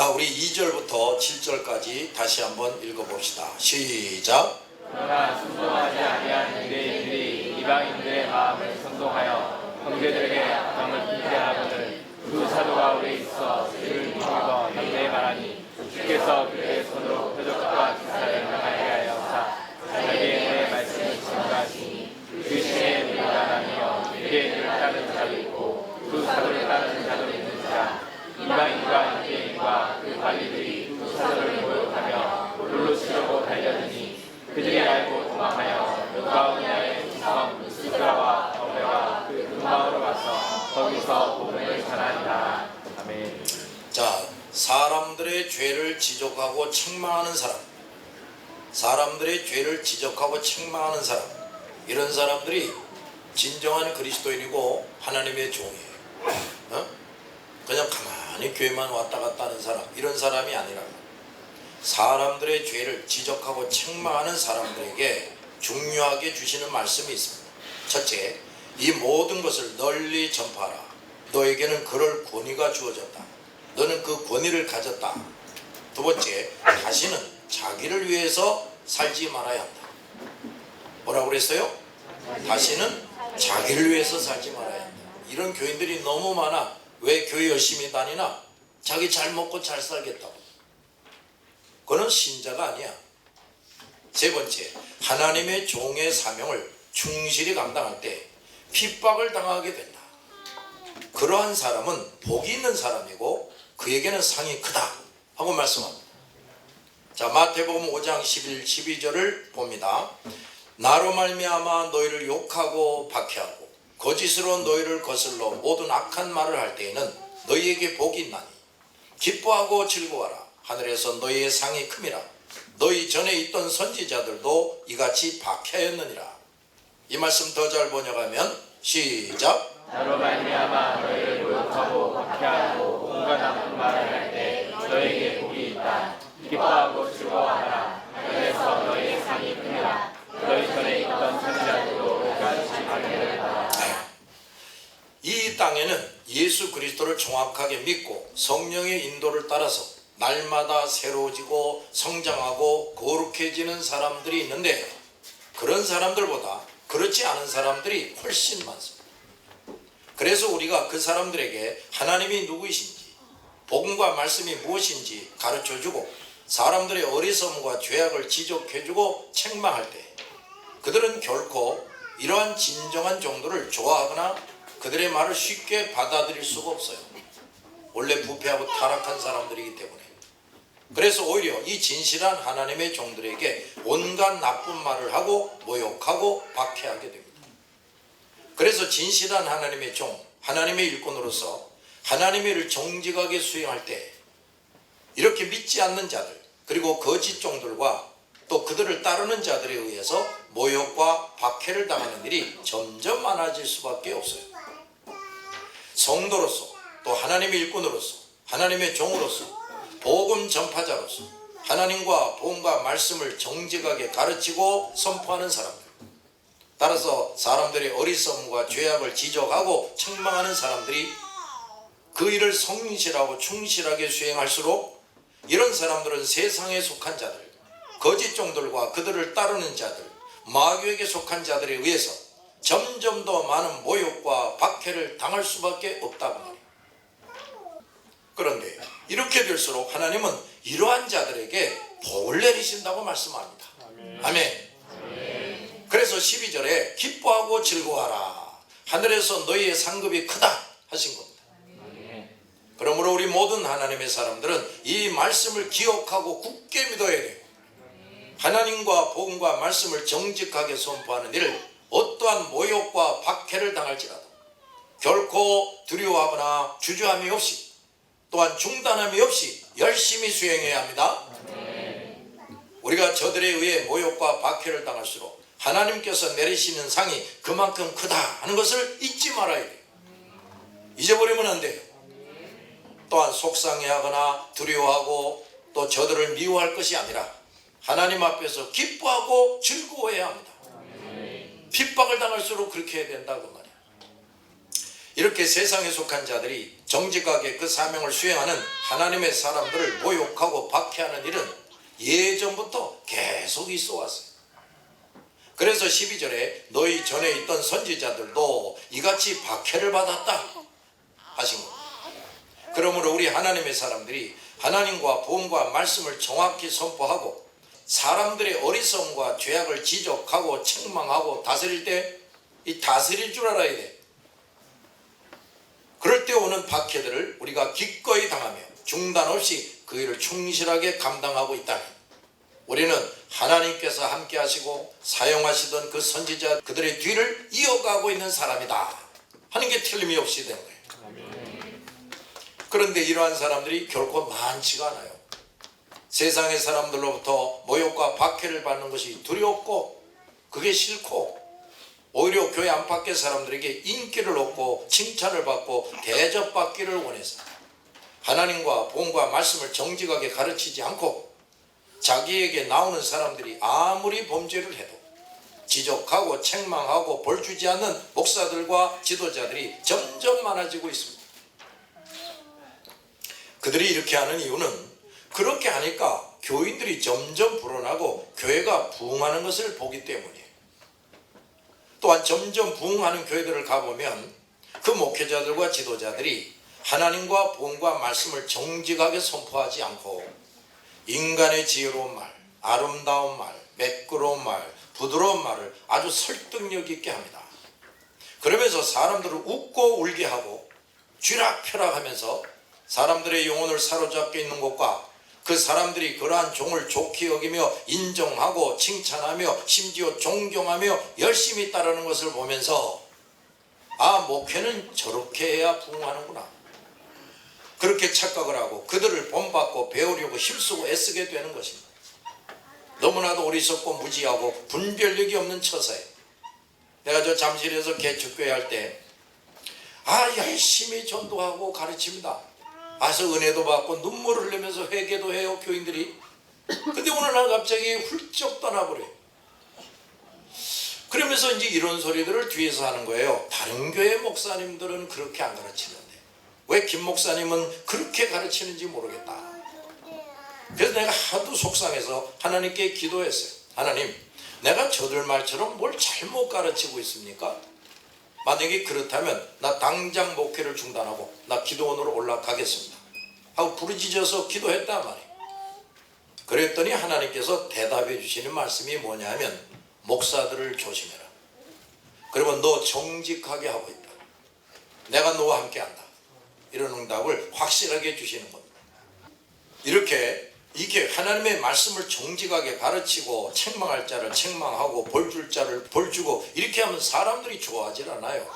자, 우리 2절부터 7절까지 다시 한번 읽어봅시다. 시작. 그러나 순종하지 아니한 유대인들이 이방인들의 마음을 선동하여 형제들에게 악함을 품게 하거늘 두 사도가 우리 있어 그를 힘입어 형제에 말하니 주께서 그의 손으로 표적과 기사를 행하게 하여사 자기의 말씀을 증거하시니 그 시에 누가 나뉘어 유대인을 따르는 자도 있고 두 사도를 따르는 자도 있는지라 이방인과 유대인과 그 관리들이 두 사도를 모욕하며 돌로 치려고 달려드니 그들이 알고 도망하여 루가오니아의 지성 루스드라와 더베와 그 근방으로 가서 거기서 복음을 전하니라. 아멘. 자, 사람들의 죄를 지적하고 책망하는 사람, 사람들의 죄를 지적하고 책망하는 사람, 이런 사람들이 진정한 그리스도인이고 하나님의 종이에요. 그냥 가만히 교회만 왔다 갔다 하는 사람, 이런 사람이 아니라 사람들의 죄를 지적하고 책망하는 사람들에게 중요하게 주시는 말씀이 있습니다. 첫째, 이 모든 것을 널리 전파하라. 너에게는 그럴 권위가 주어졌다. 너는 그 권위를 가졌다. 두 번째, 다시는 자기를 위해서 살지 말아야 한다. 뭐라고 그랬어요? 다시는 자기를 위해서 살지 말아야 한다. 이런 교인들이 너무 많아. 왜 교회 열심히 다니나? 자기 잘 먹고 잘 살겠다고. 그건 신자가 아니야. 세 번째, 하나님의 종의 사명을 충실히 감당할 때 핍박을 당하게 된다. 그러한 사람은 복이 있는 사람이고 그에게는 상이 크다 하고 말씀합니다. 자, 마태복음 5장 11, 12절을 봅니다. 나로 말미암아 너희를 욕하고 박해하고 거짓으로 너희를 거슬러 모든 악한 말을 할 때에는 너희에게 복이 있나니 기뻐하고 즐거워하라. 하늘에서 너희의 상이 큼이라. 너희 전에 있던 선지자들도 이같이 박해하였느니라. 이 말씀 더 잘 번역하면 시작. 나로 말미암아 너희를 모욕하고 박해하고 온갖 나쁜 말을 할 때 너희에게 복이 있다. 기뻐하고 즐거워하라. 하늘에서 너희의 상이 크니라. 너희 전에 있던 선지자들도 이같이 박해하였다. 이 땅에는 예수 그리스도를 정확하게 믿고 성령의 인도를 따라서 날마다 새로워지고 성장하고 거룩해지는 사람들이 있는데 그런 사람들보다 그렇지 않은 사람들이 훨씬 많습니다. 그래서 우리가 그 사람들에게 하나님이 누구이신지 복음과 말씀이 무엇인지 가르쳐주고 사람들의 어리석음과 죄악을 지적해주고 책망할 때 그들은 결코 이러한 진정한 종들을 좋아하거나 그들의 말을 쉽게 받아들일 수가 없어요. 원래 부패하고 타락한 사람들이기 때문에. 그래서 오히려 이 진실한 하나님의 종들에게 온갖 나쁜 말을 하고 모욕하고 박해하게 됩니다. 그래서 진실한 하나님의 종, 하나님의 일꾼으로서 하나님의 일을 정직하게 수행할 때 이렇게 믿지 않는 자들 그리고 거짓 종들과 또 그들을 따르는 자들에 의해서 모욕과 박해를 당하는 일이 점점 많아질 수밖에 없어요. 성도로서 또 하나님의 일꾼으로서 하나님의 종으로서 복음 전파자로서 하나님과 복음과 말씀을 정직하게 가르치고 선포하는 사람들, 따라서 사람들의 어리석음과 죄악을 지적하고 책망하는 사람들이 그 일을 성실하고 충실하게 수행할수록 이런 사람들은 세상에 속한 자들, 거짓 종들과 그들을 따르는 자들, 마귀에게 속한 자들에 의해서 점점 더 많은 모욕과 박해를 당할 수밖에 없다고 말해요. 그런데 이렇게 될수록 하나님은 이러한 자들에게 복을 내리신다고 말씀합니다. 아멘. 그래서 12절에 기뻐하고 즐거워하라. 하늘에서 너희의 상급이 크다 하신 겁니다. 그러므로 우리 모든 하나님의 사람들은 이 말씀을 기억하고 굳게 믿어야 돼요. 하나님과 복음과 말씀을 정직하게 선포하는 일을 어떠한 모욕과 박해를 당할지라도 결코 두려워하거나 주저함이 없이 또한 중단함이 없이 열심히 수행해야 합니다. 우리가 저들에 의해 모욕과 박해를 당할수록 하나님께서 내리시는 상이 그만큼 크다 하는 것을 잊지 말아야 돼요. 잊어버리면 안 돼요. 또한 속상해하거나 두려워하고 또 저들을 미워할 것이 아니라 하나님 앞에서 기뻐하고 즐거워해야 합니다. 핍박을 당할수록 그렇게 해야 된다고 말이야. 이렇게 세상에 속한 자들이 정직하게 그 사명을 수행하는 하나님의 사람들을 모욕하고 박해하는 일은 예전부터 계속 있어 왔어요. 그래서 12절에 너희 전에 있던 선지자들도 이같이 박해를 받았다 하신 겁니다. 그러므로 우리 하나님의 사람들이 하나님과 복음과 말씀을 정확히 선포하고 사람들의 어리석음과 죄악을 지적하고 책망하고 다스릴 때 이 다스릴 줄 알아야 돼. 그럴 때 오는 박해들을 우리가 기꺼이 당하며 중단 없이 그 일을 충실하게 감당하고 있다면 우리는 하나님께서 함께 하시고 사용하시던 그 선지자 그들의 뒤를 이어가고 있는 사람이다 하는 게 틀림이 없이 되는 거예요. 그런데 이러한 사람들이 결코 많지가 않아요. 세상의 사람들로부터 모욕과 박해를 받는 것이 두렵고 그게 싫고 오히려 교회 안팎의 사람들에게 인기를 얻고 칭찬을 받고 대접받기를 원해서 하나님과 복음과 말씀을 정직하게 가르치지 않고 자기에게 나오는 사람들이 아무리 범죄를 해도 지적하고 책망하고 벌주지 않는 목사들과 지도자들이 점점 많아지고 있습니다. 그들이 이렇게 하는 이유는 그렇게 하니까 교인들이 점점 불어나고 교회가 부흥하는 것을 보기 때문이에요. 또한 점점 부흥하는 교회들을 가보면 그 목회자들과 지도자들이 하나님과 복음과 말씀을 정직하게 선포하지 않고 인간의 지혜로운 말, 아름다운 말, 매끄러운 말, 부드러운 말을 아주 설득력 있게 합니다. 그러면서 사람들을 웃고 울게 하고 쥐락펴락하면서 사람들의 영혼을 사로잡게 있는 것과 그 사람들이 그러한 종을 좋게 여기며 인정하고 칭찬하며 심지어 존경하며 열심히 따르는 것을 보면서 아, 목회는 저렇게 해야 부흥하는구나. 그렇게 착각을 하고 그들을 본받고 배우려고 힘쓰고 애쓰게 되는 것입니다. 너무나도 어리석고 무지하고 분별력이 없는 처사예요. 내가 저 잠실에서 개척교회 할 때 열심히 전도하고 가르칩니다. 와서 은혜도 받고 눈물을 흘리면서 회개도 해요, 교인들이. 근데 어느 날 갑자기 훌쩍 떠나버려요. 그러면서 이제 이런 소리들을 뒤에서 하는 거예요. 다른 교회 목사님들은 그렇게 안 가르치는데 왜 김 목사님은 그렇게 가르치는지 모르겠다. 그래서 내가 하도 속상해서 하나님께 기도했어요. 하나님, 내가 저들 말처럼 뭘 잘못 가르치고 있습니까? 만약에 그렇다면 나 당장 목회를 중단하고 나 기도원으로 올라가겠습니다 하고 부르짖어서 기도했단 말이에요. 그랬더니 하나님께서 대답해 주시는 말씀이 뭐냐 하면 목사들을 조심해라. 그러면 너 정직하게 하고 있다. 내가 너와 함께 한다. 이런 응답을 확실하게 주시는 겁니다. 이게 하나님의 말씀을 정직하게 가르치고 책망할 자를 책망하고 벌줄 자를 벌주고 이렇게 하면 사람들이 좋아하질 않아요.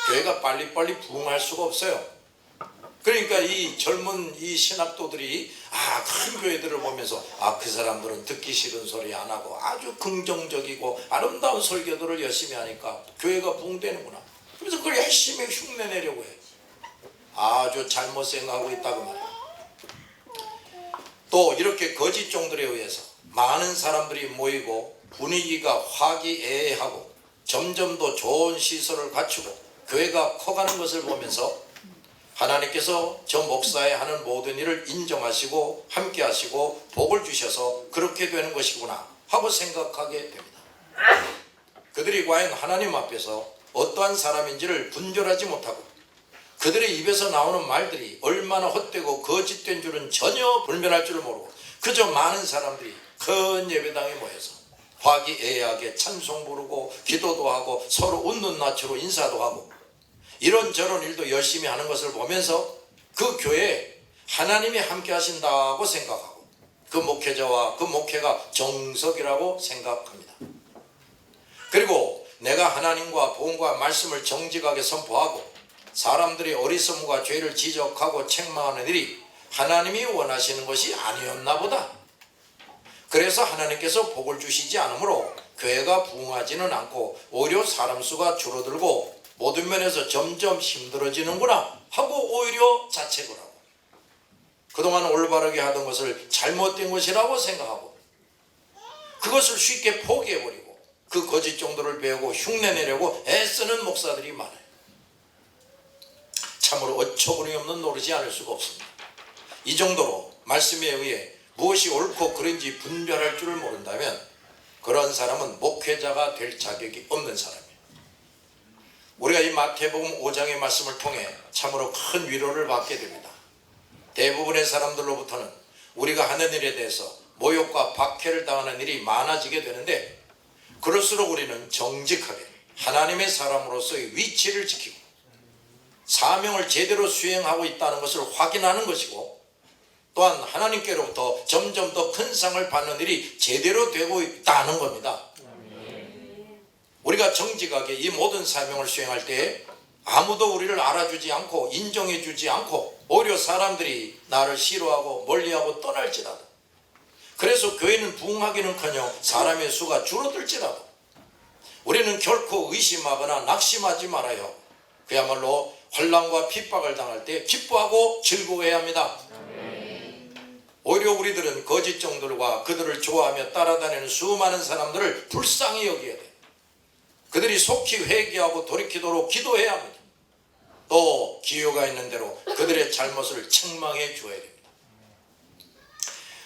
교회가 빨리빨리 부흥할 수가 없어요. 그러니까 이 젊은 이 신학도들이 큰 교회들을 보면서 그 사람들은 듣기 싫은 소리 안 하고 아주 긍정적이고 아름다운 설교들을 열심히 하니까 교회가 부흥되는구나. 그래서 그걸 열심히 흉내내려고 해. 아주 잘못 생각하고 있다고 말이야. 또 이렇게 거짓 종들에 의해서 많은 사람들이 모이고 분위기가 화기애애하고 점점 더 좋은 시설을 갖추고 교회가 커가는 것을 보면서 하나님께서 저 목사의 하는 모든 일을 인정하시고 함께 하시고 복을 주셔서 그렇게 되는 것이구나 하고 생각하게 됩니다. 그들이 과연 하나님 앞에서 어떠한 사람인지를 분별하지 못하고 그들의 입에서 나오는 말들이 얼마나 헛되고 거짓된 줄은 전혀 분별할 줄 모르고 그저 많은 사람들이 큰 예배당에 모여서 화기애애하게 찬송 부르고 기도도 하고 서로 웃는 낯으로 인사도 하고 이런저런 일도 열심히 하는 것을 보면서 그 교회에 하나님이 함께 하신다고 생각하고 그 목회자와 그 목회가 정석이라고 생각합니다. 그리고 내가 하나님과 복음과 말씀을 정직하게 선포하고 사람들이 어리석음과 죄를 지적하고 책망하는 일이 하나님이 원하시는 것이 아니었나 보다. 그래서 하나님께서 복을 주시지 않으므로 교회가 부흥하지는 않고 오히려 사람 수가 줄어들고 모든 면에서 점점 힘들어지는구나 하고 오히려 자책을 하고 그동안 올바르게 하던 것을 잘못된 것이라고 생각하고 그것을 쉽게 포기해버리고 그 거짓 정도를 배우고 흉내내려고 애쓰는 목사들이 많아요. 참으로 어처구니 없는 노릇이 아닐 수가 없습니다. 이 정도로 말씀에 의해 무엇이 옳고 그른지 분별할 줄을 모른다면 그런 사람은 목회자가 될 자격이 없는 사람이에요. 우리가 이 마태복음 5장의 말씀을 통해 참으로 큰 위로를 받게 됩니다. 대부분의 사람들로부터는 우리가 하는 일에 대해서 모욕과 박해를 당하는 일이 많아지게 되는데, 그럴수록 우리는 정직하게 하나님의 사람으로서의 위치를 지키고 사명을 제대로 수행하고 있다는 것을 확인하는 것이고, 또한 하나님께로부터 점점 더 큰 상을 받는 일이 제대로 되고 있다는 겁니다. 우리가 정직하게 이 모든 사명을 수행할 때 아무도 우리를 알아주지 않고 인정해 주지 않고 오히려 사람들이 나를 싫어하고 멀리하고 떠날지라도, 그래서 교회는 부흥하기는커녕 사람의 수가 줄어들지라도 우리는 결코 의심하거나 낙심하지 말아요. 그야말로 환난과 핍박을 당할 때 기뻐하고 즐거워해야 합니다. 오히려 우리들은 거짓종들과 그들을 좋아하며 따라다니는 수많은 사람들을 불쌍히 여겨야 돼. 그들이 속히 회개하고 돌이키도록 기도해야 합니다. 또 기회가 있는 대로 그들의 잘못을 책망해 주어야 됩니다.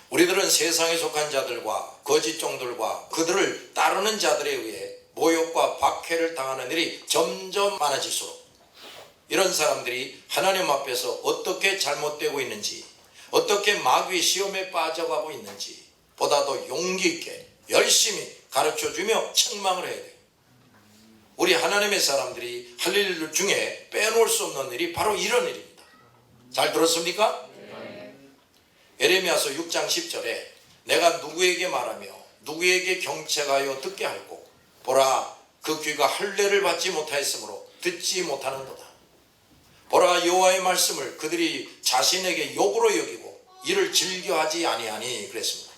우리들은 세상에 속한 자들과 거짓종들과 그들을 따르는 자들에 의해 모욕과 박해를 당하는 일이 점점 많아질수록 이런 사람들이 하나님 앞에서 어떻게 잘못되고 있는지, 어떻게 마귀의 시험에 빠져가고 있는지 보다도 용기 있게 열심히 가르쳐주며 책망을 해야 돼요. 우리 하나님의 사람들이 할 일 중에 빼놓을 수 없는 일이 바로 이런 일입니다. 잘 들었습니까? 에레미야서 6장 10절에 내가 누구에게 말하며 누구에게 경책하여 듣게 할꼬, 보라 그 귀가 할례를 받지 못하였으므로 듣지 못하는도다. 보라 여호와의 말씀을 그들이 자신에게 욕으로 여기고 이를 즐겨하지 아니하니 그랬습니다.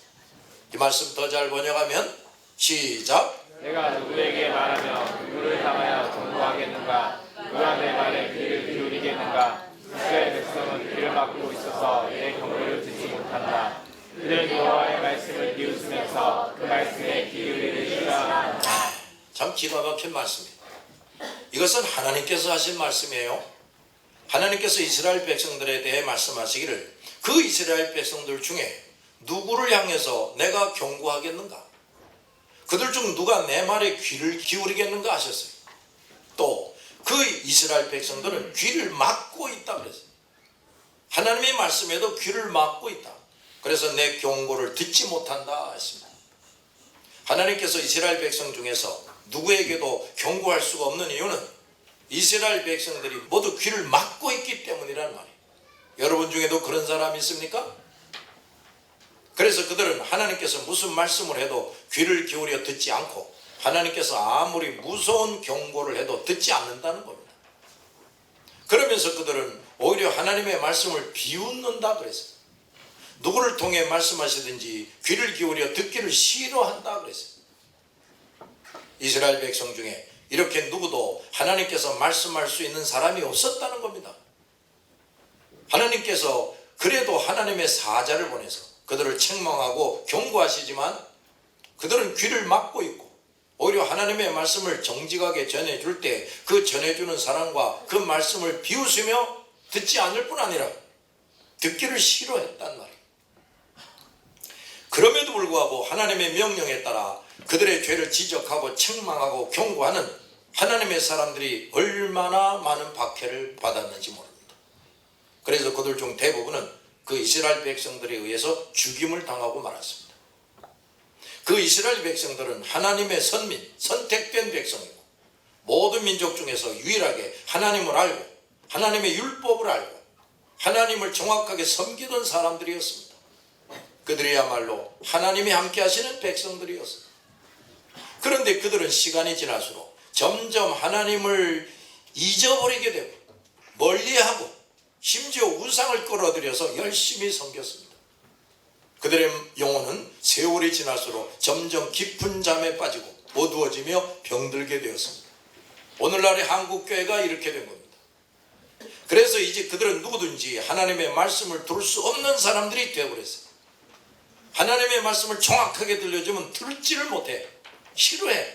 이 말씀 더 잘 번역하면 시작. 내가 누구에게 말하며 누구를 향하여 경고하겠는가? 누가 내 말에 귀를 기울이겠는가? 이스라엘 백성은 귀를 막고 있어서 내 경고를 듣지 못한다. 그들은 여호와의 말씀을 비웃으면서 그 말씀에 귀 기울이기 싫어한다. 참 기가 막힌 말씀입니다. 이것은 하나님께서 하신 말씀이에요. 하나님께서 이스라엘 백성들에 대해 말씀하시기를 그 이스라엘 백성들 중에 누구를 향해서 내가 경고하겠는가? 그들 중 누가 내 말에 귀를 기울이겠는가 하셨어요. 또 그 이스라엘 백성들은 귀를 막고 있다 그랬어요. 하나님의 말씀에도 귀를 막고 있다. 그래서 내 경고를 듣지 못한다 했습니다. 하나님께서 이스라엘 백성 중에서 누구에게도 경고할 수가 없는 이유는 이스라엘 백성들이 모두 귀를 막고 있기 때문이란 말이에요. 여러분 중에도 그런 사람이 있습니까? 그래서 그들은 하나님께서 무슨 말씀을 해도 귀를 기울여 듣지 않고 하나님께서 아무리 무서운 경고를 해도 듣지 않는다는 겁니다. 그러면서 그들은 오히려 하나님의 말씀을 비웃는다 그랬어요. 누구를 통해 말씀하시든지 귀를 기울여 듣기를 싫어한다 그랬어요. 이스라엘 백성 중에 이렇게 누구도 하나님께서 말씀할 수 있는 사람이 없었다는 겁니다. 하나님께서 그래도 하나님의 사자를 보내서 그들을 책망하고 경고하시지만 그들은 귀를 막고 있고 오히려 하나님의 말씀을 정직하게 전해줄 때 그 전해주는 사람과 그 말씀을 비웃으며 듣지 않을 뿐 아니라 듣기를 싫어했단 말이에요. 그럼에도 불구하고 하나님의 명령에 따라 그들의 죄를 지적하고 책망하고 경고하는 하나님의 사람들이 얼마나 많은 박해를 받았는지 모릅니다. 그래서 그들 중 대부분은 그 이스라엘 백성들에 의해서 죽임을 당하고 말았습니다. 그 이스라엘 백성들은 하나님의 선민, 선택된 백성이고 모든 민족 중에서 유일하게 하나님을 알고 하나님의 율법을 알고 하나님을 정확하게 섬기던 사람들이었습니다. 그들이야말로 하나님이 함께 하시는 백성들이었습니다. 그런데 그들은 시간이 지날수록 점점 하나님을 잊어버리게 되고 멀리하고 심지어 우상을 끌어들여서 열심히 섬겼습니다. 그들의 영혼은 세월이 지날수록 점점 깊은 잠에 빠지고 어두워지며 병들게 되었습니다. 오늘날의 한국교회가 이렇게 된 겁니다. 그래서 이제 그들은 누구든지 하나님의 말씀을 들을 수 없는 사람들이 되어버렸어요. 하나님의 말씀을 정확하게 들려주면 들지를 못해. 싫어해.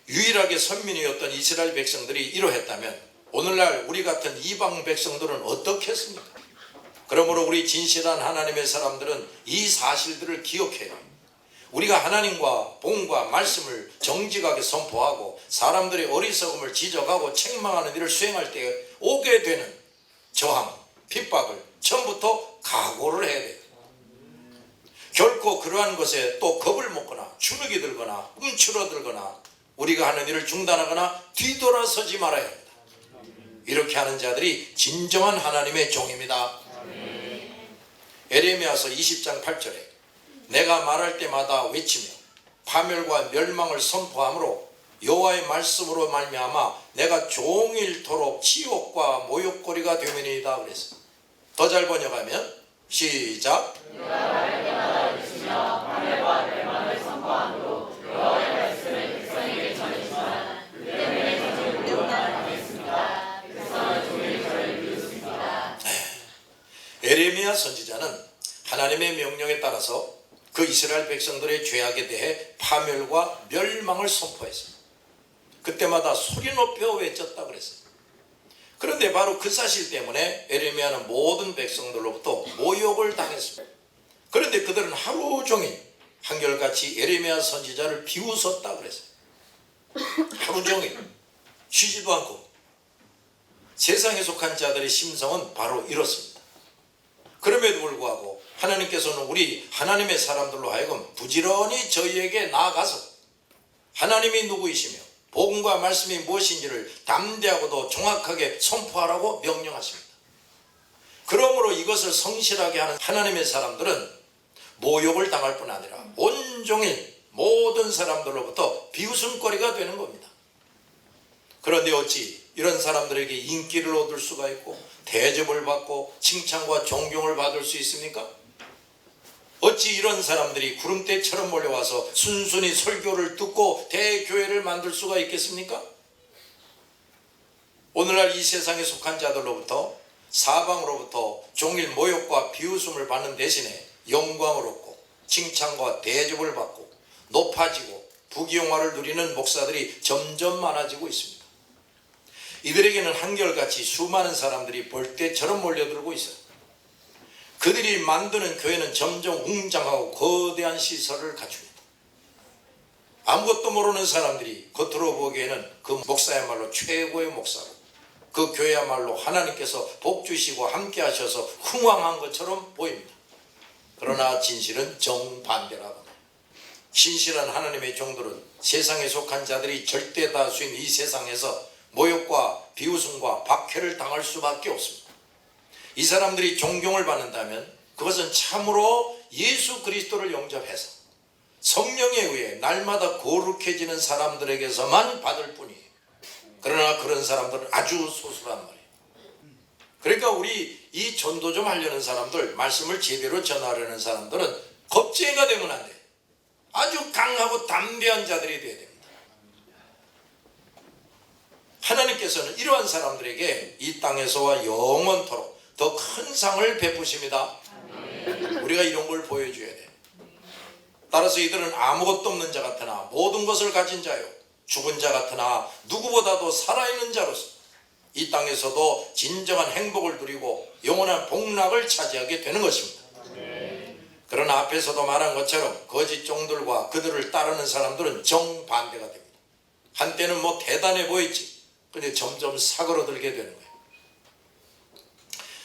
유일하게 선민이었던 이스라엘 백성들이 이러했다면 오늘날 우리 같은 이방 백성들은 어떻겠습니까? 그러므로 우리 진실한 하나님의 사람들은 이 사실들을 기억해야 해요. 우리가 하나님과 복음과 말씀을 정직하게 선포하고 사람들의 어리석음을 지적하고 책망하는 일을 수행할 때 오게 되는 저항, 핍박을 처음부터 각오를 해야 돼요. 결코 그러한 것에 또 겁을 먹거나 주눅이 들거나 움츠러들거나 우리가 하는 일을 중단하거나 뒤돌아서지 말아야 합니다. 이렇게 하는 자들이 진정한 하나님의 종입니다. 에레미야서 20장 8절에 내가 말할 때마다 외치며 파멸과 멸망을 선포하므로 여호와의 말씀으로 말미암아 내가 종일토록 치욕과 모욕거리가 되면이다 그랬어요. 더 잘 번역하면 시작. 내가 말할 때마다 외치며 파멸과 멸망을 선포함으로 여호와의 말씀을 백성에게 전했지만 그 때문에 저는 고난을 당했습니다. 백성은 종일 저를 비웃습니다. 에레미야 선지자는 하나님의 명령에 따라서 그 이스라엘 백성들의 죄악에 대해 파멸과 멸망을 선포했어요. 그때마다 소리 높여 외쳤다 그랬어요. 그런데 바로 그 사실 때문에 에레미야는 모든 백성들로부터 모욕을 당했습니다. 그런데 그들은 하루 종일 한결같이 에레미야 선지자를 비웃었다 그랬어요. 하루 종일 쉬지도 않고. 세상에 속한 자들의 심성은 바로 이렇습니다. 그럼에도 불구하고 하나님께서는 우리 하나님의 사람들로 하여금 부지런히 저희에게 나아가서 하나님이 누구이시며 복음과 말씀이 무엇인지를 담대하고도 정확하게 선포하라고 명령하십니다. 그러므로 이것을 성실하게 하는 하나님의 사람들은 모욕을 당할 뿐 아니라 온종일 모든 사람들로부터 비웃음거리가 되는 겁니다. 그런데 어찌 이런 사람들에게 인기를 얻을 수가 있고 대접을 받고 칭찬과 존경을 받을 수 있습니까? 어찌 이런 사람들이 구름대처럼 몰려와서 순순히 설교를 듣고 대교회를 만들 수가 있겠습니까? 오늘날 이 세상에 속한 자들로부터 사방으로부터 종일 모욕과 비웃음을 받는 대신에 영광을 얻고 칭찬과 대접을 받고 높아지고 부귀영화를 누리는 목사들이 점점 많아지고 있습니다. 이들에게는 한결같이 수많은 사람들이 벌떼처럼 몰려들고 있어요. 그들이 만드는 교회는 점점 웅장하고 거대한 시설을 갖춥니다. 아무것도 모르는 사람들이 겉으로 보기에는 그 목사야말로 최고의 목사로 그 교회야말로 하나님께서 복 주시고 함께 하셔서 흥왕한 것처럼 보입니다. 그러나 진실은 정반대라고 합니다. 신실한 하나님의 종들은 세상에 속한 자들이 절대 다수인 이 세상에서 모욕과 비웃음과 박해를 당할 수밖에 없습니다. 이 사람들이 존경을 받는다면 그것은 참으로 예수 그리스도를 영접해서 성령에 의해 날마다 거룩해지는 사람들에게서만 받을 뿐이에요. 그러나 그런 사람들은 아주 소수란 말이에요. 그러니까 우리 이 전도 좀 하려는 사람들, 말씀을 제대로 전하려는 사람들은 겁쟁이가 되면 안 돼. 아주 강하고 담대한 자들이 돼야 됩니다. 하나님께서는 이러한 사람들에게 이 땅에서와 영원토록 더 큰 상을 베푸십니다. 우리가 이런 걸 보여줘야 돼. 따라서 이들은 아무것도 없는 자 같으나 모든 것을 가진 자요, 죽은 자 같으나 누구보다도 살아있는 자로서 이 땅에서도 진정한 행복을 누리고 영원한 복락을 차지하게 되는 것입니다. 그러나 앞에서도 말한 것처럼 거짓 종들과 그들을 따르는 사람들은 정반대가 됩니다. 한때는 뭐 대단해 보였지. 근데 점점 사그러들게 되는 거예요.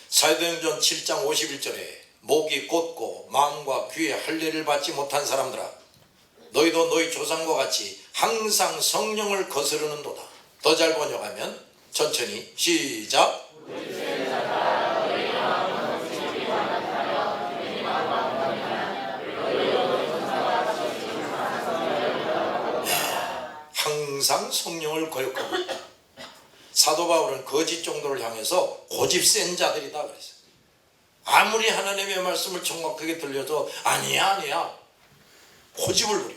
사도행전 7장 51절에 목이 곧고 마음과 귀에 할례를 받지 못한 사람들아, 너희도 너희 조상과 같이 항상 성령을 거스르는도다. 더 잘 번역하면 천천히 시작. 항상 성령을 거역하고 있다. 사도 바울은 거짓 종들을 향해서 고집 센 자들이다 그랬어요. 아무리 하나님의 말씀을 정확하게 들려도 아니야 고집을 부려.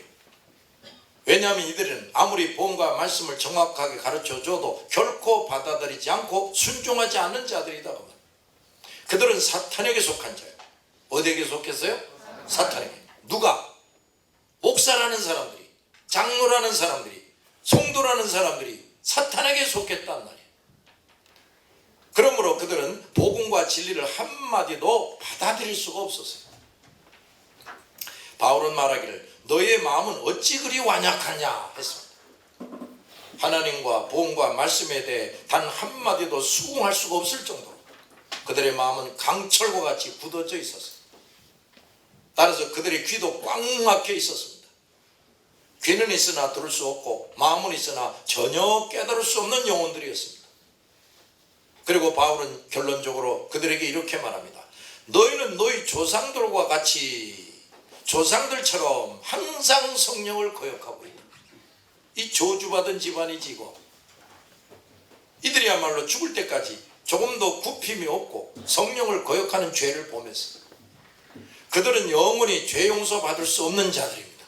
왜냐하면 이들은 아무리 복음과 말씀을 정확하게 가르쳐줘도 결코 받아들이지 않고 순종하지 않는 자들이다. 그들은 사탄에게 속한 자예요. 어디에게 속했어요? 사탄에게. 누가? 목사라는 사람들이, 장로라는 사람들이, 성도라는 사람들이 사탄에게 속했단 말이에요. 그러므로 그들은 복음과 진리를 한마디도 받아들일 수가 없었어요. 바울은 말하기를 너희의 마음은 어찌 그리 완약하냐 했습니다. 하나님과 복음과 말씀에 대해 단 한마디도 수긍할 수가 없을 정도로 그들의 마음은 강철과 같이 굳어져 있었어요. 따라서 그들의 귀도 꽉 막혀 있었습니다. 귀는 있으나 들을 수 없고 마음은 있으나 전혀 깨달을 수 없는 영혼들이었습니다. 그리고 바울은 결론적으로 그들에게 이렇게 말합니다. 너희는 너희 조상들과 같이 조상들처럼 항상 성령을 거역하고 있다. 이 저주받은 집안이지 이거. 이들이야말로 죽을 때까지 조금도 굽힘이 없고 성령을 거역하는 죄를 범했습니다. 그들은 영원히 죄 용서 받을 수 없는 자들입니다.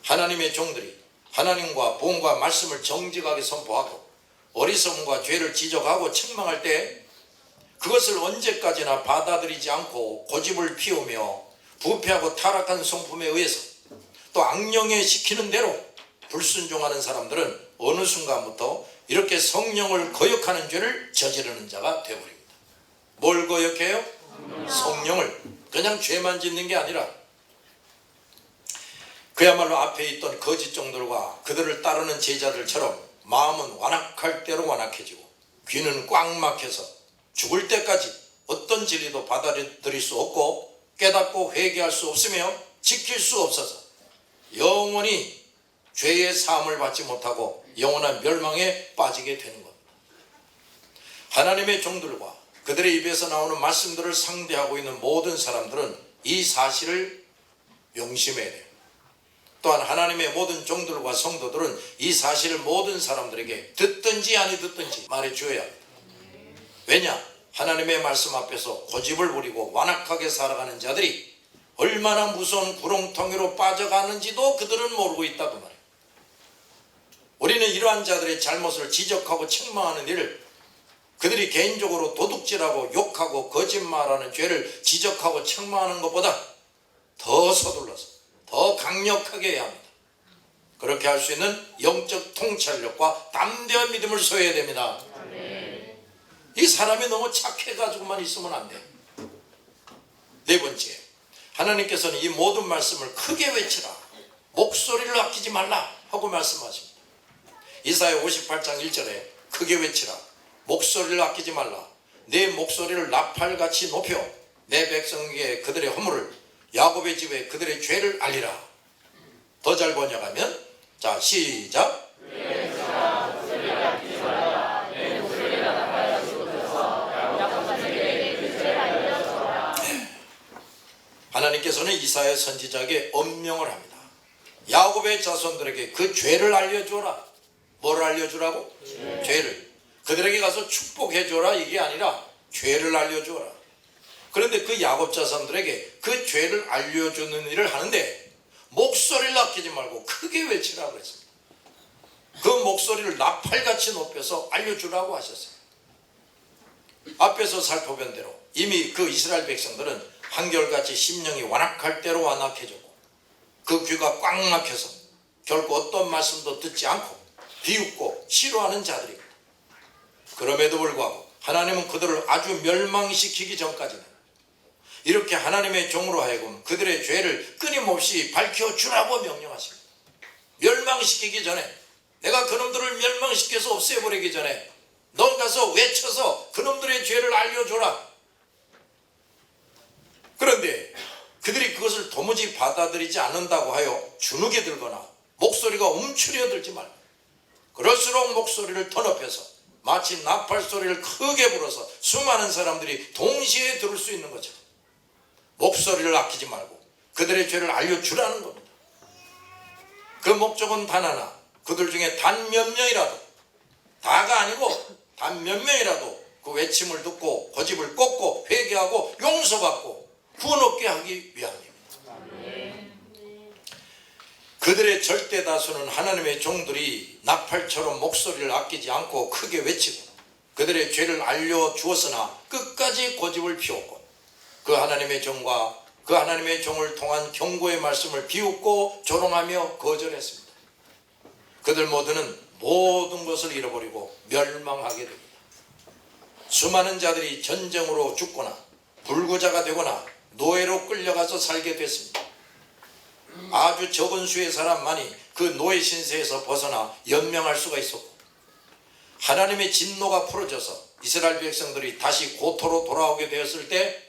하나님의 종들이 하나님과 복음과 말씀을 정직하게 선포하고 어리석음과 죄를 지적하고 책망할 때 그것을 언제까지나 받아들이지 않고 고집을 피우며 부패하고 타락한 성품에 의해서 또 악령에 시키는 대로 불순종하는 사람들은 어느 순간부터 이렇게 성령을 거역하는 죄를 저지르는 자가 되어버립니다. 뭘 거역해요? 성령을. 그냥 죄만 짓는 게 아니라 그야말로 앞에 있던 거짓 종들과 그들을 따르는 제자들처럼 마음은 완악할 대로 완악해지고 귀는 꽉 막혀서 죽을 때까지 어떤 진리도 받아들일 수 없고 깨닫고 회개할 수 없으며 지킬 수 없어서 영원히 죄의 사함을 받지 못하고 영원한 멸망에 빠지게 되는 겁니다. 하나님의 종들과 그들의 입에서 나오는 말씀들을 상대하고 있는 모든 사람들은 이 사실을 명심해야 돼요. 또한 하나님의 모든 종들과 성도들은 이 사실을 모든 사람들에게 듣든지 아니 듣든지 말해줘야 합니다. 왜냐? 하나님의 말씀 앞에서 고집을 부리고 완악하게 살아가는 자들이 얼마나 무서운 구렁텅이로 빠져가는지도 그들은 모르고 있다고 말해요. 우리는 이러한 자들의 잘못을 지적하고 책망하는 일을 그들이 개인적으로 도둑질하고 욕하고 거짓말하는 죄를 지적하고 책망하는 것보다 더 서둘러서 더 강력하게 해야 합니다. 그렇게 할 수 있는 영적 통찰력과 담대한 믿음을 소유해야 됩니다. 이 사람이 너무 착해가지고만 있으면 안 돼. 네 번째, 하나님께서는 이 모든 말씀을 크게 외치라, 목소리를 아끼지 말라 하고 말씀하십니다. 이사야 58장 1절에 크게 외치라, 목소리를 아끼지 말라, 내 목소리를 나팔같이 높여 내 백성에게 그들의 허물을, 야곱의 집에 그들의 죄를 알리라. 더 잘 번역하면, 자 시작. 하나님께서는 이사야 선지자에게 엄명을 합니다. 야곱의 자손들에게 그 죄를 알려주라. 뭘 알려주라고? 죄를. 그들에게 가서 축복해줘라 이게 아니라 죄를 알려주라. 그런데 그 야곱 자손들에게 그 죄를 알려주는 일을 하는데 목소리를 아끼지 말고 크게 외치라고 했습니다. 그 목소리를 나팔같이 높여서 알려주라고 하셨어요. 앞에서 살펴본 대로 이미 그 이스라엘 백성들은 한결같이 심령이 완악할 대로 완악해졌고 그 귀가 꽉 막혀서 결코 어떤 말씀도 듣지 않고 비웃고 싫어하는 자들입니다. 그럼에도 불구하고 하나님은 그들을 아주 멸망시키기 전까지는 이렇게 하나님의 종으로 하여금 그들의 죄를 끊임없이 밝혀주라고 명령하십니다. 멸망시키기 전에, 내가 그놈들을 멸망시켜서 없애버리기 전에 넌 가서 외쳐서 그놈들의 죄를 알려줘라. 그런데 그들이 그것을 도무지 받아들이지 않는다고 하여 주눅이 들거나 목소리가 움츠려들지 말고 그럴수록 목소리를 더 높여서 마치 나팔 소리를 크게 불어서 수많은 사람들이 동시에 들을 수 있는 것처럼 목소리를 아끼지 말고 그들의 죄를 알려주라는 겁니다. 그 목적은 단 하나, 그들 중에 단 몇 명이라도, 다가 아니고 단 몇 명이라도 그 외침을 듣고 고집을 꺾고 회개하고 용서받고 구원 얻게 하기 위함입니다. 그들의 절대 다수는 하나님의 종들이 나팔처럼 목소리를 아끼지 않고 크게 외치고 그들의 죄를 알려주었으나 끝까지 고집을 피웠고 그 하나님의 종과 그 하나님의 종을 통한 경고의 말씀을 비웃고 조롱하며 거절했습니다. 그들 모두는 모든 것을 잃어버리고 멸망하게 됩니다. 수많은 자들이 전쟁으로 죽거나 불구자가 되거나 노예로 끌려가서 살게 됐습니다. 아주 적은 수의 사람만이 그 노예 신세에서 벗어나 연명할 수가 있었고, 하나님의 진노가 풀어져서 이스라엘 백성들이 다시 고토로 돌아오게 되었을 때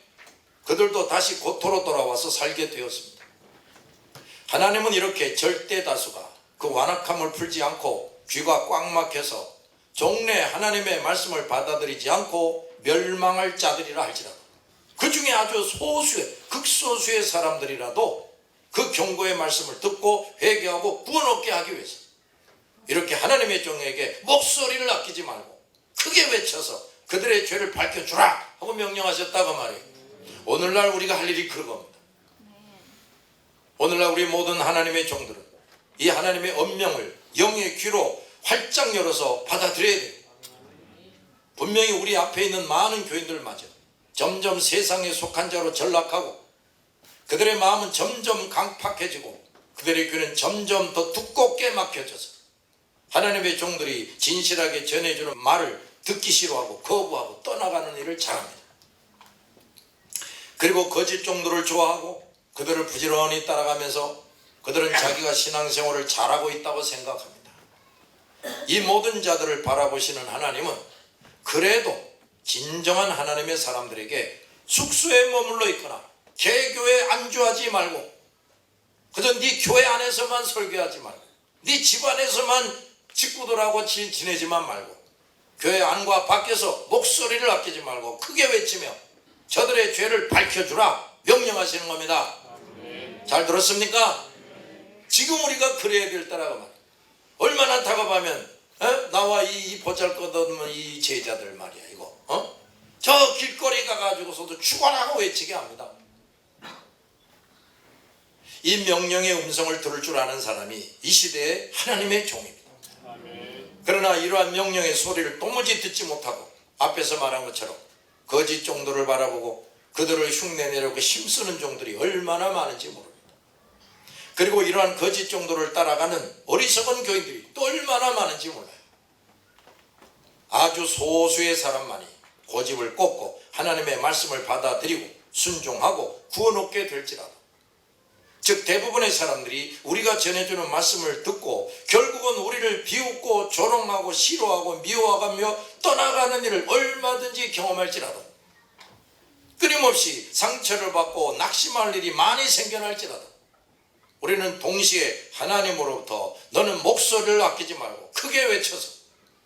그들도 다시 고토로 돌아와서 살게 되었습니다. 하나님은 이렇게 절대 다수가 그 완악함을 풀지 않고 귀가 꽉 막혀서 종래 하나님의 말씀을 받아들이지 않고 멸망할 자들이라 할지라도 그 중에 아주 소수의 극소수의 사람들이라도 그 경고의 말씀을 듣고 회개하고 구원 얻게 하기 위해서 이렇게 하나님의 종에게 목소리를 아끼지 말고 크게 외쳐서 그들의 죄를 밝혀주라 하고 명령하셨다고 말이에요. 오늘날 우리가 할 일이 그겁니다. 오늘날 우리 모든 하나님의 종들은 이 하나님의 엄명을 영의 귀로 활짝 열어서 받아들여야 돼요. 분명히 우리 앞에 있는 많은 교인들마저 점점 세상에 속한 자로 전락하고 그들의 마음은 점점 강팍해지고 그들의 귀는 점점 더 두껍게 막혀져서 하나님의 종들이 진실하게 전해주는 말을 듣기 싫어하고 거부하고 떠나가는 일을 잘합니다. 그리고 거짓 종들을 좋아하고 그들을 부지런히 따라가면서 그들은 자기가 신앙생활을 잘하고 있다고 생각합니다. 이 모든 자들을 바라보시는 하나님은 그래도 진정한 하나님의 사람들에게 숙소에 머물러 있거나 개교에 안주하지 말고 그저 네 교회 안에서만 설교하지 말고 네 집안에서만 식구들하고 지내지만 말고 교회 안과 밖에서 목소리를 아끼지 말고 크게 외치며 저들의 죄를 밝혀주라 명령하시는 겁니다. 잘 들었습니까? 지금 우리가 그래야 될 때라고 말이야. 얼마나 다급하면 나와 이 보잘것없는 이 제자들 말이야 이거 저 길거리 가가지고서도 축원하고 외치게 합니다. 이 명령의 음성을 들을 줄 아는 사람이 이 시대의 하나님의 종입니다. 그러나 이러한 명령의 소리를 도무지 듣지 못하고 앞에서 말한 것처럼 거짓 종들을 바라보고 그들을 흉내내려고 힘쓰는 종들이 얼마나 많은지 모릅니다. 그리고 이러한 거짓 종들을 따라가는 어리석은 교인들이 또 얼마나 많은지 몰라요. 아주 소수의 사람만이 고집을 꺾고 하나님의 말씀을 받아들이고 순종하고 구원 얻게 될지라도 즉 대부분의 사람들이 우리가 전해주는 말씀을 듣고 결국은 우리를 비웃고 조롱하고 싫어하고 미워하며 떠나가는 일을 얼마든지 경험할지라도 끊임없이 상처를 받고 낙심할 일이 많이 생겨날지라도 우리는 동시에 하나님으로부터 너는 목소리를 아끼지 말고 크게 외쳐서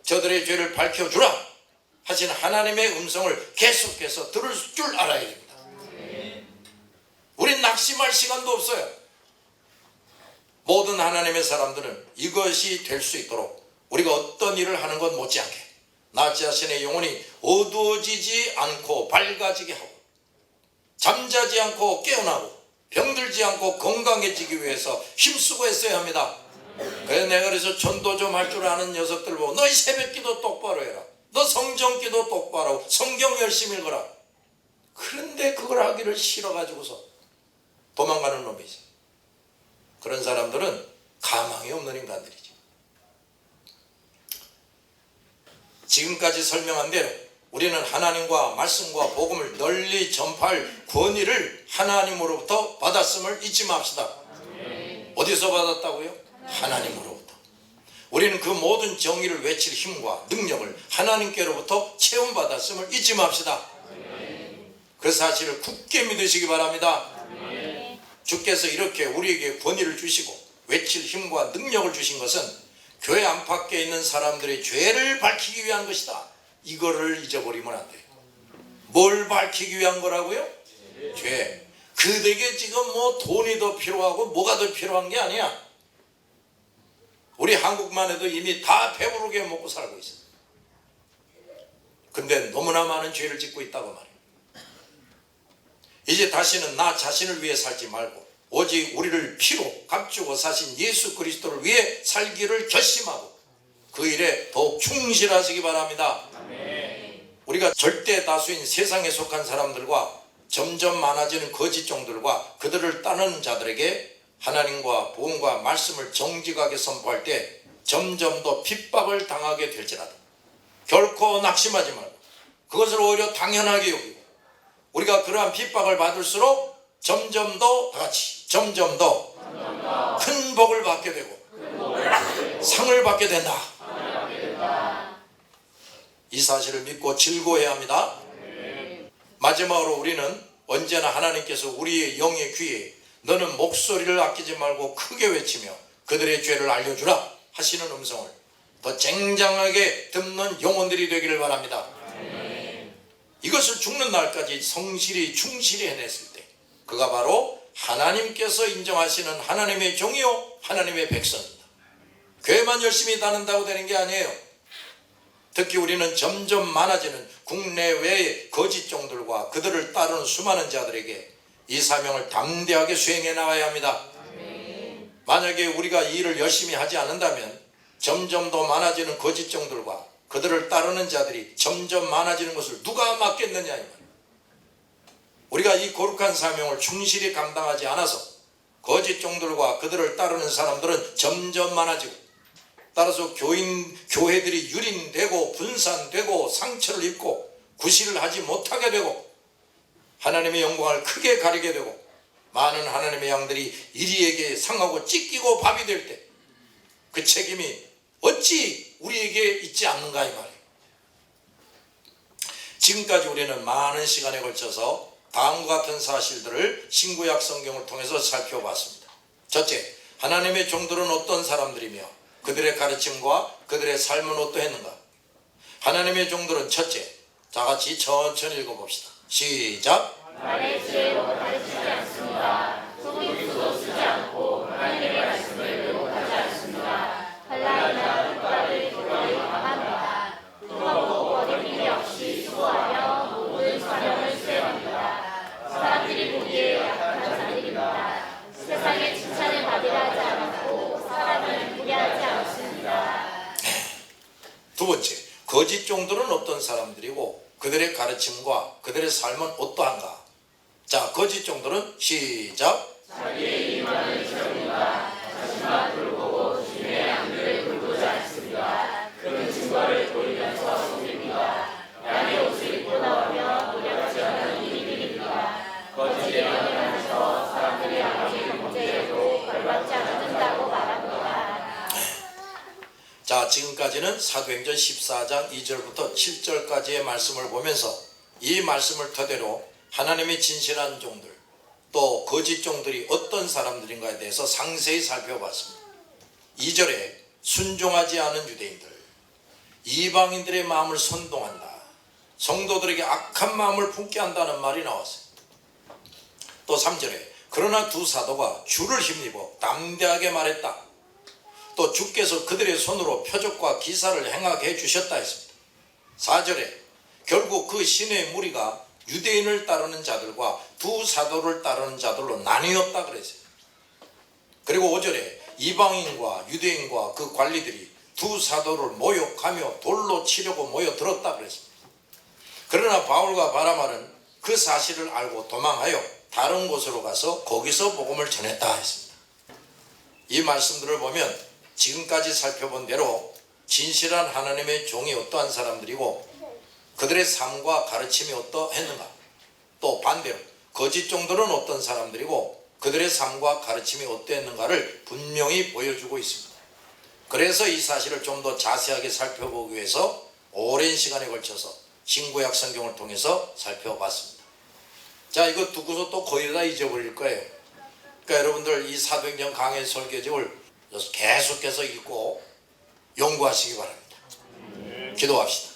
저들의 죄를 밝혀주라 하신 하나님의 음성을 계속해서 들을 줄 알아야 됩니다. 우린 낙심할 시간도 없어요. 모든 하나님의 사람들은 이것이 될 수 있도록 우리가 어떤 일을 하는 것 못지않게 나 자신의 영혼이 어두워지지 않고 밝아지게 하고 잠자지 않고 깨어나고 병들지 않고 건강해지기 위해서 힘쓰고 했어야 합니다. 그래서 내가 그래서 전도 좀 할 줄 아는 녀석들 보고 너 새벽기도 똑바로 해라. 너 성경기도 똑바로 하고 성경 열심히 읽어라. 그런데 그걸 하기를 싫어가지고서 도망가는 놈이지. 그런 사람들은 가망이 없는 인간들이죠. 지금까지 설명한 대로 우리는 하나님과 말씀과 복음을 널리 전파할 권위를 하나님으로부터 받았음을 잊지 맙시다. 어디서 받았다고요? 하나님으로부터. 우리는 그 모든 정의를 외칠 힘과 능력을 하나님께로부터 체험받았음을 잊지 맙시다. 그 사실을 굳게 믿으시기 바랍니다. 주께서 이렇게 우리에게 권위를 주시고 외칠 힘과 능력을 주신 것은 교회 안팎에 있는 사람들의 죄를 밝히기 위한 것이다. 이거를 잊어버리면 안 돼요. 뭘 밝히기 위한 거라고요? 죄. 그들에게 지금 뭐 돈이 더 필요하고 뭐가 더 필요한 게 아니야. 우리 한국만 해도 이미 다 배부르게 먹고 살고 있어. 근데 너무나 많은 죄를 짓고 있다고 말이에요. 이제 다시는 나 자신을 위해 살지 말고 오직 우리를 피로 값주고 사신 예수 그리스도를 위해 살기를 결심하고 그 일에 더욱 충실하시기 바랍니다. 우리가 절대 다수인 세상에 속한 사람들과 점점 많아지는 거짓 종들과 그들을 따르는 자들에게 하나님과 복음과 말씀을 정직하게 선포할 때 점점 더 핍박을 당하게 될지라도 결코 낙심하지 말고 그것을 오히려 당연하게 여기고 우리가 그러한 핍박을 받을수록 점점 더 다같이 점점 더 큰 복을 받게 되고 상을 받게 된다. 이 사실을 믿고 즐거워해야 합니다. 마지막으로 우리는 언제나 하나님께서 우리의 영의 귀에 너는 목소리를 아끼지 말고 크게 외치며 그들의 죄를 알려주라 하시는 음성을 더 쟁쟁하게 듣는 영혼들이 되기를 바랍니다. 이것을 죽는 날까지 성실히 충실히 해냈을 때 그가 바로 하나님께서 인정하시는 하나님의 종이요 하나님의 백성입니다. 교회만 열심히 다닌다고 되는 게 아니에요. 특히 우리는 점점 많아지는 국내외의 거짓 종들과 그들을 따르는 수많은 자들에게 이 사명을 담대하게 수행해 나가야 합니다. 만약에 우리가 이 일을 열심히 하지 않는다면 점점 더 많아지는 거짓 종들과 그들을 따르는 자들이 점점 많아지는 것을 누가 막겠느냐 이 말이에요. 우리가 이 거룩한 사명을 충실히 감당하지 않아서 거짓 종들과 그들을 따르는 사람들은 점점 많아지고 따라서 교회들이 유린되고 분산되고 상처를 입고 구실을 하지 못하게 되고 하나님의 영광을 크게 가리게 되고 많은 하나님의 양들이 이리에게 상하고 찢기고 밥이 될 때 그 책임이 어찌 우리에게 있지 않는가 이 말이에요. 지금까지 우리는 많은 시간에 걸쳐서 다음과 같은 사실들을 신구약 성경을 통해서 살펴봤습니다. 첫째, 하나님의 종들은 어떤 사람들이며 그들의 가르침과 그들의 삶은 어떠했는가. 하나님의 종들은 첫째, 다 같이 천천히 읽어봅시다. 시작. 나의 지혜로 가르치지 않습니다. 속임수도 쓰지 않고 하나님의 말씀을 왜곡하지 않습니다. 할례나 국가를 기꺼이 당합니다. 흠없고 어림짐이 없이 수고하며 모든 사명을 수행합니다. 사람들이 보기에 약한 자들입니다. 세상의 칭찬을 받으려 하지 않고 사람을 기쁘게 하지 않습니다. 두 번째, 거짓 종들은 어떤 사람들이고 그들의 가르침과 그들의 삶은 어떠한가. 자, 거짓 종들은 시작. 자기의 이만을 지릅니다. 자신만 돌보고 주님의 양들을 돌보지 않습니다. 그런 증거를 보이면서 속입니다. 양의 옷을 입고 나오며 노력하지 않는 이들입니다. 거짓 예언을 하면서 사람들의 양의 경제에도 벌받지 않는다고 말합니다. 자, 지금까지는 사도행전 14장 2절부터 7절까지의 말씀을 보면서 이 말씀을 토대로 하나님의 진실한 종들 또 거짓 종들이 어떤 사람들인가에 대해서 상세히 살펴봤습니다. 2절에 순종하지 않은 유대인들, 이방인들의 마음을 선동한다, 성도들에게 악한 마음을 품게 한다는 말이 나왔어요. 또 3절에 그러나 두 사도가 주를 힘입어 담대하게 말했다. 또 주께서 그들의 손으로 표적과 기사를 행하게 해주셨다 했습니다. 4절에 결국 그 신의 무리가 유대인을 따르는 자들과 두 사도를 따르는 자들로 나뉘었다 그랬어요. 그리고 5절에 이방인과 유대인과 그 관리들이 두 사도를 모욕하며 돌로 치려고 모여들었다 그랬습니다. 그러나 바울과 바나바는 그 사실을 알고 도망하여 다른 곳으로 가서 거기서 복음을 전했다 했습니다. 이 말씀들을 보면 지금까지 살펴본 대로 진실한 하나님의 종이 어떠한 사람들이고 그들의 삶과 가르침이 어떠했는가, 또 반대로 거짓 종들은 어떤 사람들이고 그들의 삶과 가르침이 어떠했는가를 분명히 보여주고 있습니다. 그래서 이 사실을 좀 더 자세하게 살펴보기 위해서 오랜 시간에 걸쳐서 신구약 성경을 통해서 살펴봤습니다. 자, 이거 듣고서 또 거의 다 잊어버릴 거예요. 그러니까 여러분들 이 사도행전 강해 설교집을 계속해서 읽고 연구하시기 바랍니다. 기도합시다.